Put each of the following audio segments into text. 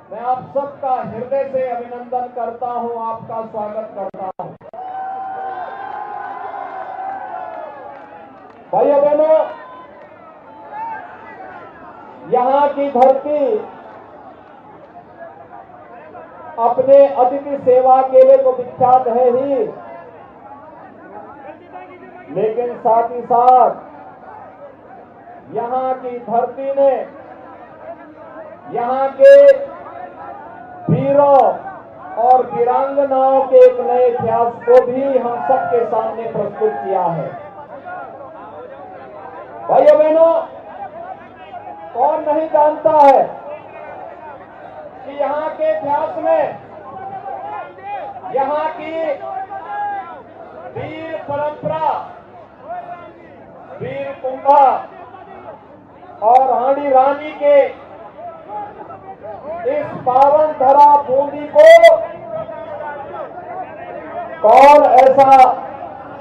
मैं आप सबका हृदय से अभिनंदन करता हूं, आपका स्वागत करता हूं। भाइयों बहनों, यहां की धरती अपने अतिथि सेवा के लिए तो विख्यात है ही, लेकिन साथ ही साथ यहां की धरती ने यहां के वीरों और वीरांगनाओं के एक नए इतिहास को भी हम सबके सामने प्रस्तुत किया है। भाइयों बहनों, कौन नहीं जानता है कि यहां के इतिहास में यहां की वीर परंपरा, वीर कुंभा और हांडी रानी के इस पावन धरा बूंदी को कौन ऐसा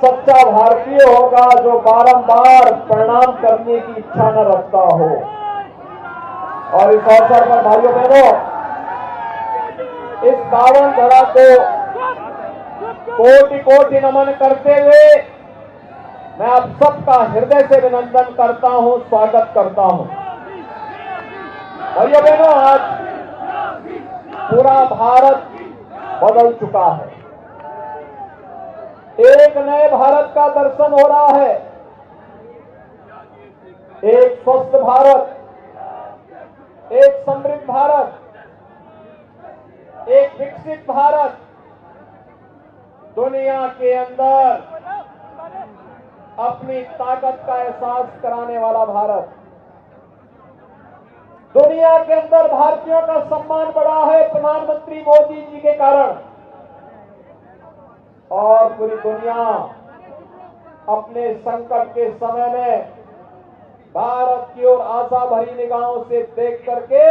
सच्चा भारतीय होगा जो बारंबार प्रणाम करने की इच्छा न रखता हो। और इस अवसर पर भाइयों बहनों, इस पावन धरा को कोटि कोटि नमन करते हुए मैं आप सबका हृदय से अभिनंदन करता हूं, स्वागत करता हूं। भाइयों बहनों, आज पूरा भारत बदल चुका है। एक नए भारत का दर्शन हो रहा है। एक स्वस्थ भारत, एक समृद्ध भारत, एक विकसित भारत, दुनिया के अंदर अपनी ताकत का एहसास कराने वाला भारत। दुनिया के अंदर भारतीयों का सम्मान बढ़ा है प्रधानमंत्री मोदी जी के कारण, और पूरी दुनिया अपने संकट के समय में भारत की ओर आशा भरी निगाहों से देख करके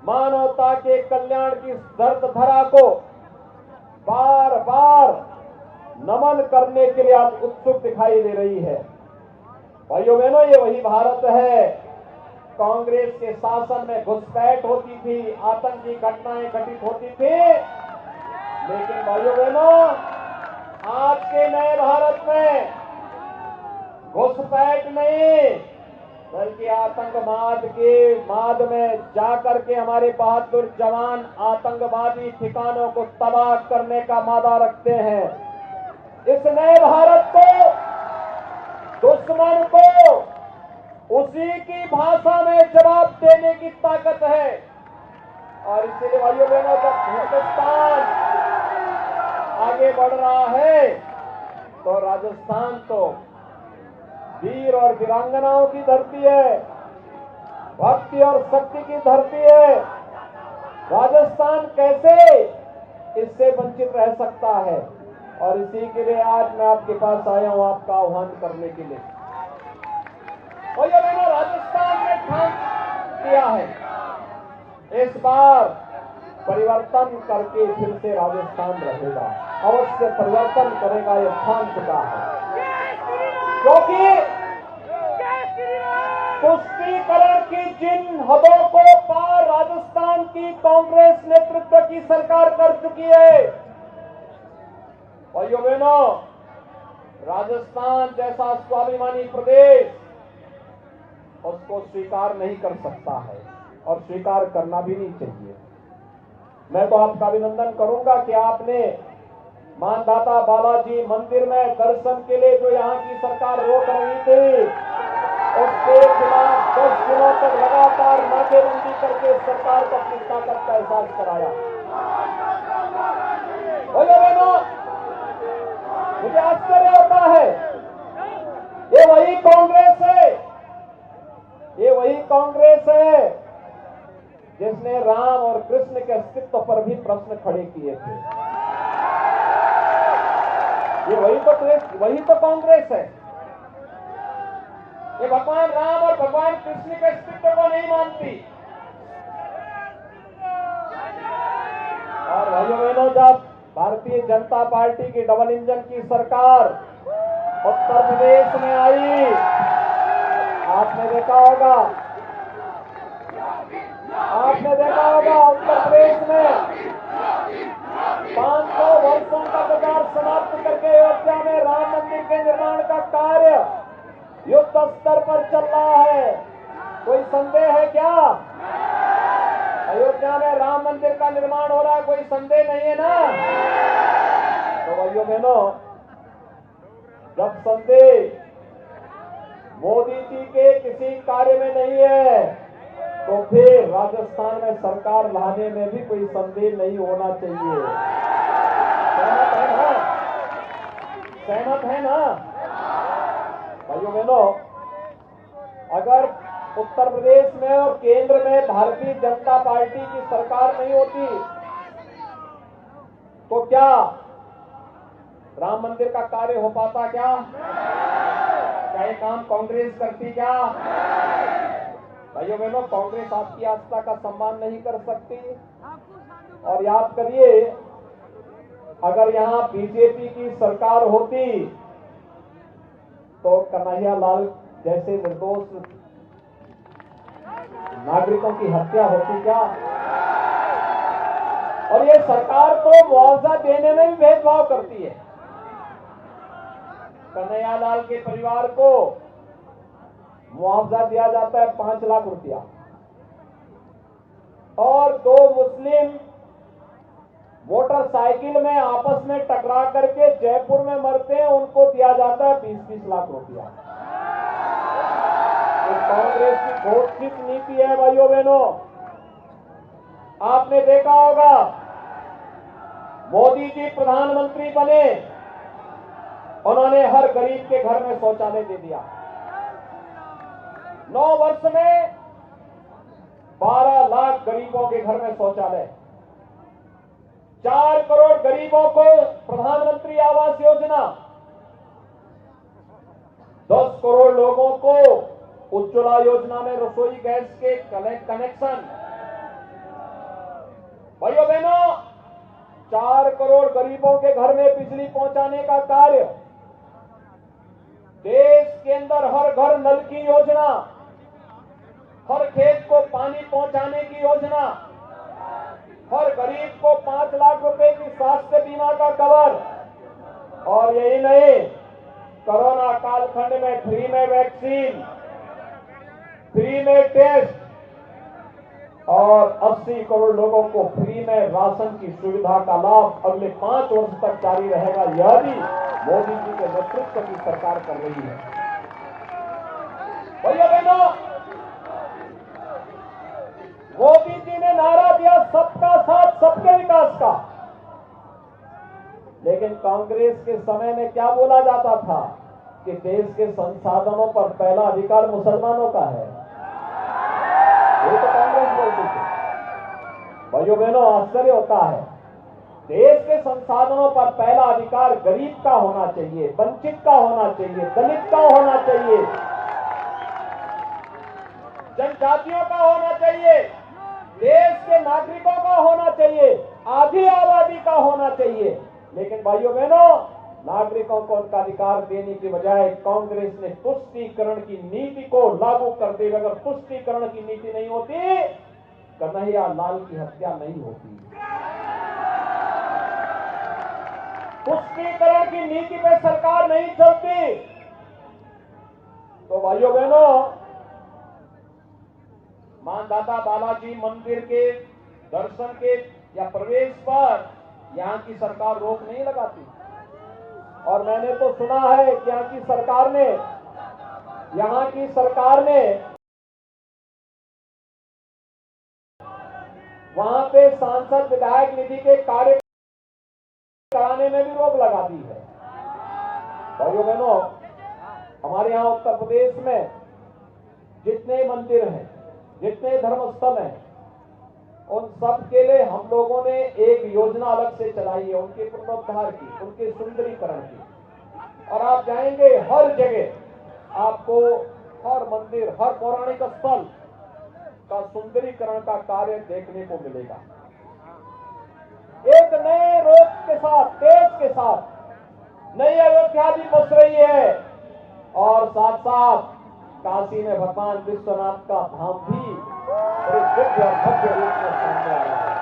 मानवता के कल्याण की दर्द धरा को बार बार नमन करने के लिए आज उत्सुक दिखाई दे रही है। भाइयों बहनों, ये वही भारत है। कांग्रेस के शासन में घुसपैठ होती थी, आतंकी घटनाएं घटित होती थी, लेकिन भाइयों बहनों, आज के नए भारत में घुसपैठ नहीं, बल्कि आतंकवाद के माद में जाकर के हमारे बहादुर जवान आतंकवादी ठिकानों को तबाह करने का मादा रखते हैं। इस नए भारत को, दुश्मन को उसी की भाषा में जवाब देने की ताकत है। और इसलिए भाइयों बहनों, जब हिंदुस्तान आगे बढ़ रहा है तो राजस्थान तो वीर और वीरांगनाओं की धरती है, भक्ति और शक्ति की धरती है। राजस्थान कैसे इससे वंचित रह सकता है? और इसी के लिए आज मैं आपके पास आया हूं, आपका आह्वान करने के लिए। और ये मैंने राजस्थान में ठान किया है, इस बार परिवर्तन करके फिर से राजस्थान रहेगा, अवश्य परिवर्तन करेगा, ये ठान चुका है। क्योंकि तुष्टीकरण की जिन हदों को पार राजस्थान की कांग्रेस नेतृत्व की सरकार कर चुकी है। भाइयों बहनों, राजस्थान जैसा स्वाभिमानी प्रदेश उसको स्वीकार नहीं कर सकता है और स्वीकार करना भी नहीं चाहिए। मैं तो आपका अभिनंदन करूंगा कि आपने मानदाता बालाजी मंदिर में दर्शन के लिए जो यहाँ की सरकार रोक रही थी, उसके खिलाफ 10 दिनों तक लगातार नाकेबंदी करके सरकार को अपनी ताकत का एहसास कराया। भाइयों बहनों, मुझे आश्चर्य होता है, ये वही कांग्रेस है, ये वही कांग्रेस है जिसने राम और कृष्ण के अस्तित्व पर भी प्रश्न खड़े किए थे। ये वही तो कांग्रेस है। ये भगवान राम और भगवान कृष्ण के अस्तित्व को नहीं मानती। और भाइयों बहनों, जब भारतीय जनता पार्टी की डबल इंजन की सरकार उत्तर प्रदेश में आई, आपने देखा होगा आपने देखा होगा उत्तर प्रदेश में 500 वर्षों का विचार समाप्त करके अयोध्या में राम मंदिर के निर्माण का कार्य युद्ध स्तर पर चल रहा है। कोई संदेह है क्या? अयोध्या में राम मंदिर का निर्माण हो रहा है, कोई संदेह नहीं है ना? तो भाइयों बहनों, जब संदेह मोदी जी के किसी कार्य में नहीं है तो फिर राजस्थान में सरकार लाने में भी कोई संदेह नहीं होना चाहिए। सहमत है ना? सहमत है ना? भाइयों बहनों, अगर उत्तर प्रदेश में और केंद्र में भारतीय जनता पार्टी की सरकार नहीं होती तो क्या राम मंदिर का कार्य हो पाता? क्या ये काम कांग्रेस करती? क्या भाइयों बहनों, कांग्रेस आपकी आस्था का सम्मान नहीं कर सकती। और याद करिए, अगर यहां बीजेपी की सरकार होती तो कन्हैया लाल जैसे निर्दोष नागरिकों की हत्या होती क्या? और ये सरकार तो मुआवजा देने में भी भेदभाव करती है। कन्हैया लाल के परिवार को मुआवजा दिया जाता है 5 लाख रुपया, और 2 मुस्लिम मोटरसाइकिल में आपस में टकरा करके जयपुर में मरते हैं, उनको दिया जाता है 20-20 लाख रुपया। तो कांग्रेस की घोषित नीति है भाइयों बहनों। आपने देखा होगा, मोदी जी प्रधानमंत्री बने, उन्होंने हर गरीब के घर में शौचालय दे दिया। 9 वर्ष में 12 लाख गरीबों के घर में शौचालय, 4 करोड़ गरीबों को प्रधानमंत्री आवास योजना, 10 करोड़ लोगों को उज्ज्वला योजना में रसोई गैस के कनेक्शन। भाइयों बहनों, 4 करोड़ गरीबों के घर में बिजली पहुंचाने का कार्य, देश के अंदर हर घर नल की योजना, हर खेत को पानी पहुंचाने की योजना, हर गरीब को 5 लाख रुपए की स्वास्थ्य बीमा का कवर, और यही नहीं, कोरोना कालखंड में फ्री में वैक्सीन, फ्री में टेस्ट, और 80 करोड़ लोगों को फ्री में राशन की सुविधा का लाभ अगले 5 वर्ष तक जारी रहेगा। यह भी मोदी जी के नेतृत्व की सरकार कर रही है। भैया बहनों, मोदी जी ने नारा दिया सबका साथ सबके विकास का, लेकिन कांग्रेस के समय में क्या बोला जाता था कि देश के संसाधनों पर पहला अधिकार मुसलमानों का है। ये तो कांग्रेस बोलती थी। भाइयों बहनों, आश्चर्य होता है, देश के संसाधनों पर पहला अधिकार गरीब का होना चाहिए, वंचित का होना चाहिए, दलित का होना चाहिए, जनजातियों का होना चाहिए, देश के नागरिकों का होना चाहिए, आधी आबादी का होना चाहिए। लेकिन भाइयों बहनों, नागरिकों को उनका अधिकार देने की बजाय कांग्रेस ने तुष्टीकरण की नीति को लागू करते हुए, अगर तुष्टीकरण की नीति नहीं होती, कन्हैया लाल की हत्या नहीं होती। तुष्टीकरण की नीति पे सरकार नहीं चलती तो भाइयों बहनों, मानदाता बालाजी मंदिर के दर्शन के या प्रवेश पर यहां की सरकार रोक नहीं लगाती। और मैंने तो सुना है कि यहां की सरकार ने वहां पे सांसद विधायक निधि के कार्य कराने में भी रोक लगा दी है। भाइयों बहनों, हमारे यहां उत्तर प्रदेश में जितने मंदिर हैं, जितने धर्मस्थल हैं, उन सब के लिए हम लोगों ने एक योजना अलग से चलाई है, उनके पुनरुद्धार की, उनके सुंदरीकरण की। और आप जाएंगे हर जगह आपको हर मंदिर, हर पौराणिक स्थल का सुंदरीकरण का कार्य देखने को मिलेगा। एक नए रूप के साथ, तेज के साथ नई अयोध्या भी बस रही है, और साथ साथ काशी में भगवान विश्वनाथ का धाम भी भव्य भव्य रूप में सामने आ रहा है।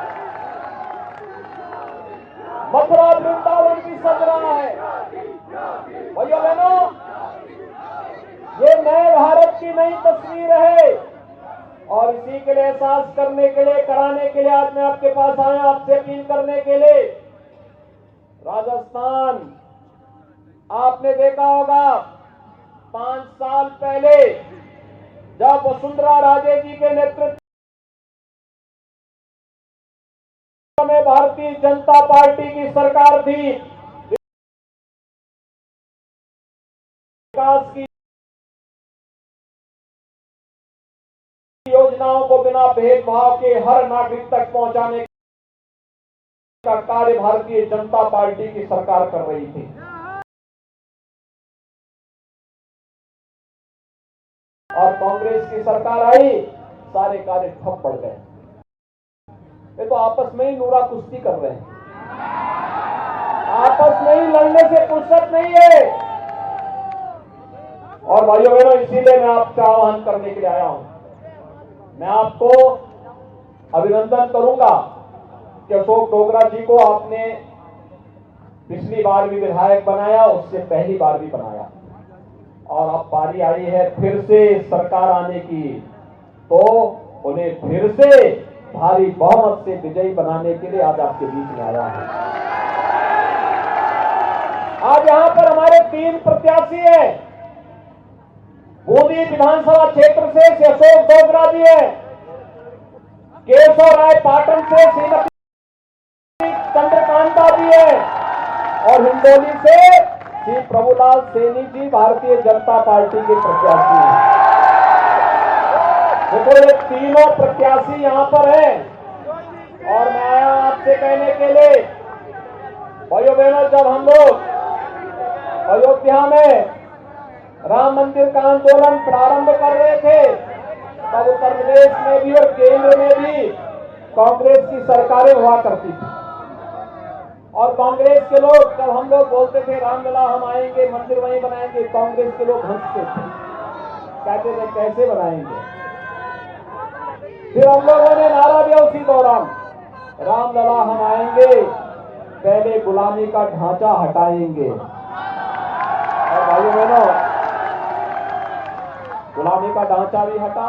मथुरा वृंदावन भी सज रहा है। भाइयों बहनों, ये नए भारत की नई तस्वीर है और इसी के लिए एहसास करने के लिए, कराने के लिए आज मैं आपके पास आया, आपसे अपील करने के लिए। राजस्थान, आपने देखा होगा 5 साल पहले जब वसुंधरा राजे जी के नेतृत्व में भारतीय जनता पार्टी की सरकार थी, विकास की योजनाओं को बिना भेदभाव के हर नागरिक तक पहुंचाने का कार्य भारतीय जनता पार्टी की सरकार कर रही थी। और कांग्रेस की सरकार आई, सारे कार्य ठप पड़ गए। ये तो आपस में ही नूरा कुश्ती कर रहे हैं, आपस में ही लड़ने से फुर्सत नहीं है। और भाइयों बहनों, इसीलिए मैं आपसे आह्वान करने के लिए आया हूं। मैं आपको अभिनंदन करूंगा कि अशोक डोगरा जी को आपने पिछली बार भी विधायक बनाया, उससे पहली बार भी बनाया, और अब बारी आई है फिर से सरकार आने की, तो उन्हें फिर से भारी बहुमत से विजयी बनाने के लिए आज आपके बीच में आया है। आज यहां पर हमारे 3 प्रत्याशी हैं। बूंदी विधानसभा क्षेत्र से अशोक डोगरा जी है, केशव राय पाटन से श्रीमती चंद्रकांता जी है, और हिंडोली से श्री प्रभुलाल सैनी जी भारतीय जनता पार्टी के प्रत्याशी हैं। देखो, ये तीनों प्रत्याशी यहां पर हैं और मैं आया आपसे कहने के लिए, भाइयों बहनों, जब हम लोग अयोध्या में राम मंदिर का आंदोलन प्रारंभ कर रहे थे, तब उत्तर प्रदेश में भी और केंद्र में भी कांग्रेस की सरकारें हुआ करती थी। और कांग्रेस के लोग, जब हम लोग बोलते थे रामलला हम आएंगे, मंदिर वहीं बनाएंगे, कांग्रेस के लोग हंसते थे, कहते थे कैसे बनाएंगे। फिर हम लोगों ने नारा दिया उसी दौरान, रामलला हम आएंगे, पहले गुलामी का ढांचा हटाएंगे। और भाइयों बहनों, गुलामी का ढांचा भी हटा।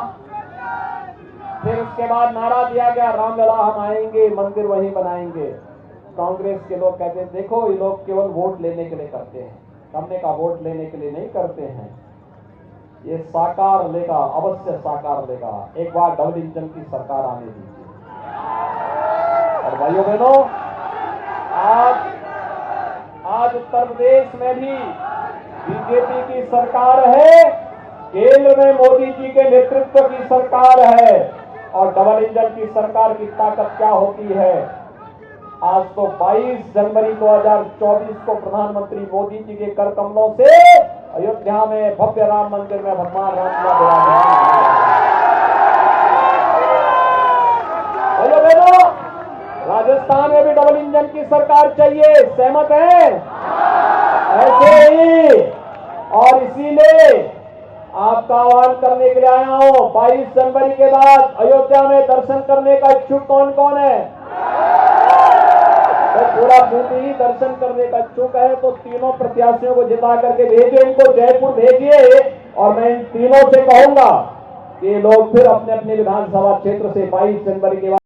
फिर उसके बाद नारा दिया गया, रामलला हम आएंगे, मंदिर वहीं बनाएंगे। कांग्रेस के लोग कहते हैं देखो, ये लोग केवल वोट लेने के लिए करते हैं। हमने कहा वोट लेने के लिए नहीं करते हैं, ये साकार लेगा, अवश्य साकार लेगा। एक बार डबल इंजन की सरकार आने दीजिए। और भाइयों बहनों, आज उत्तर प्रदेश में भी बीजेपी की सरकार है, केंद्र में मोदी जी के नेतृत्व की सरकार है, और डबल इंजन की सरकार की ताकत क्या होती है। आज तो 22 जनवरी 2024 को प्रधानमंत्री मोदी जी के कर कमलों से अयोध्या में भव्य राम मंदिर में भगवान राम का विराजमान। राजस्थान में भी डबल इंजन की सरकार चाहिए, सहमत है? ऐसे ही, और इसीलिए आपका आह्वान करने के लिए आया हूं। 22 जनवरी के बाद अयोध्या में दर्शन करने का इच्छुक कौन कौन है? तो पूरा बूंदी ही दर्शन करने का इच्छुक है, तो तीनों प्रत्याशियों को जिता करके भेजिए, इनको जयपुर भेजिए। और मैं इन तीनों से कहूंगा कि लोग फिर अपने अपने विधानसभा क्षेत्र से 22 जनवरी के बाद